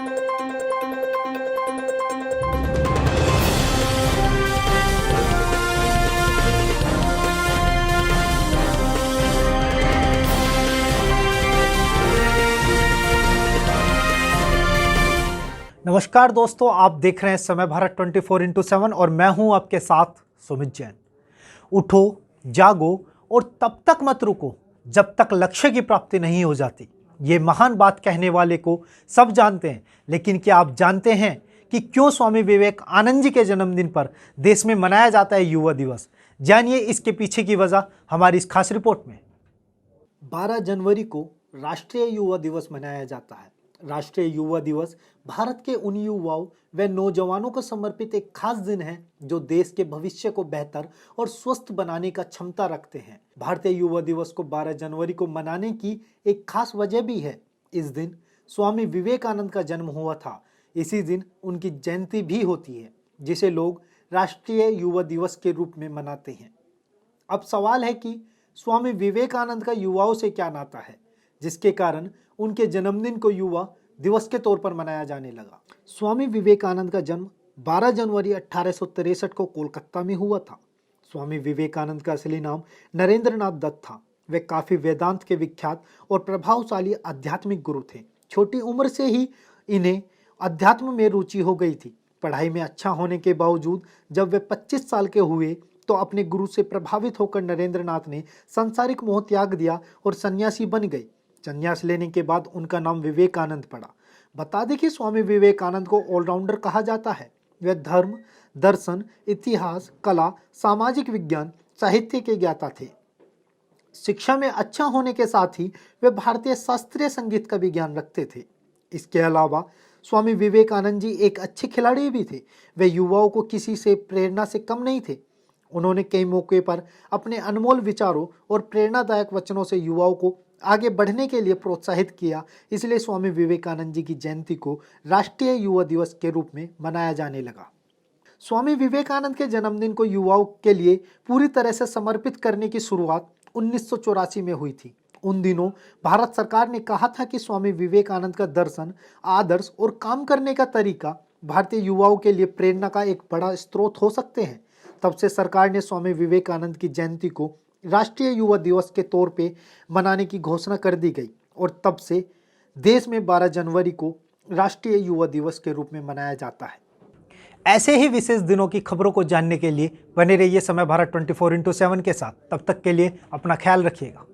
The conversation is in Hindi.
नमस्कार दोस्तों, आप देख रहे हैं समय भारत 24x7 और मैं हूं आपके साथ सुमित जैन। उठो, जागो और तब तक मत रुको जब तक लक्ष्य की प्राप्ति नहीं हो जाती। ये महान बात कहने वाले को सब जानते हैं, लेकिन क्या आप जानते हैं कि क्यों स्वामी विवेकानंद जी के जन्मदिन पर देश में मनाया जाता है युवा दिवस? जानिए इसके पीछे की वजह हमारी इस खास रिपोर्ट में। 12 जनवरी को राष्ट्रीय युवा दिवस मनाया जाता है। राष्ट्रीय युवा दिवस भारत के उन युवाओं व नौजवानों को समर्पित एक खास दिन है जो देश के भविष्य को बेहतर और स्वस्थ बनाने का क्षमता रखते हैं। भारतीय युवा दिवस को 12 जनवरी को मनाने की एक खास वजह भी है। इस दिन स्वामी विवेकानंद का जन्म हुआ था। इसी दिन उनकी जयंती भी होती है, जिसे लोग राष्ट्रीय युवा दिवस के रूप में मनाते हैं। अब सवाल है कि स्वामी विवेकानंद का युवाओं से क्या नाता है, जिसके कारण उनके जन्मदिन को युवा दिवस के तौर पर मनाया जाने लगा। स्वामी विवेकानंद का जन्म 12 जनवरी 1863 को कोलकाता में हुआ था। स्वामी विवेकानंद का असली नाम नरेंद्र नाथ दत्त था। वे काफी वेदांत के विख्यात और प्रभावशाली आध्यात्मिक गुरु थे। छोटी उम्र से ही इन्हें अध्यात्म में रुचि हो गई थी। पढ़ाई में अच्छा होने के बावजूद जब वे 25 साल के हुए तो अपने गुरु से प्रभावित होकर नरेंद्र नाथ ने सांसारिक मोह त्याग दिया और सन्यासी बन गए। संन्यास लेने के बाद उनका नाम विवेकानंद पड़ा। बता दें कि स्वामी विवेकानंद को ऑलराउंडर कहा जाता है। वे धर्म, दर्शन, इतिहास, कला, सामाजिक विज्ञान, साहित्य के ज्ञाता थे। शिक्षा में अच्छा होने के साथ ही वे भारतीय शास्त्रीय संगीत का भी ज्ञान रखते थे। इसके अलावा स्वामी विवेकानंद जी एक अच्छे खिलाड़ी भी थे। वे युवाओं को किसी से प्रेरणा से कम नहीं थे। उन्होंने कई मौके पर अपने अनमोल विचारों और प्रेरणादायक वचनों से युवाओं को आगे बढ़ने के लिए प्रोत्साहित किया। इसलिए स्वामी विवेकानंद जी की जयंती को राष्ट्रीय युवा दिवस के रूप में मनाया जाने लगा। स्वामी विवेकानंद के जन्मदिन को युवाओं के लिए पूरी तरह से समर्पित करने की शुरुआत 1984 में हुई थी। उन दिनों भारत सरकार ने कहा था कि स्वामी विवेकानंद का दर्शन, आदर्श और काम करने का तरीका भारतीय युवाओं के लिए प्रेरणा का एक बड़ा स्रोत हो सकते हैं। तब से सरकार ने स्वामी विवेकानंद की जयंती को राष्ट्रीय युवा दिवस के तौर पे मनाने की घोषणा कर दी गई और तब से देश में 12 जनवरी को राष्ट्रीय युवा दिवस के रूप में मनाया जाता है। ऐसे ही विशेष दिनों की खबरों को जानने के लिए बने रहिए समय भारत 24x7 के साथ। तब तक के लिए अपना ख्याल रखिएगा।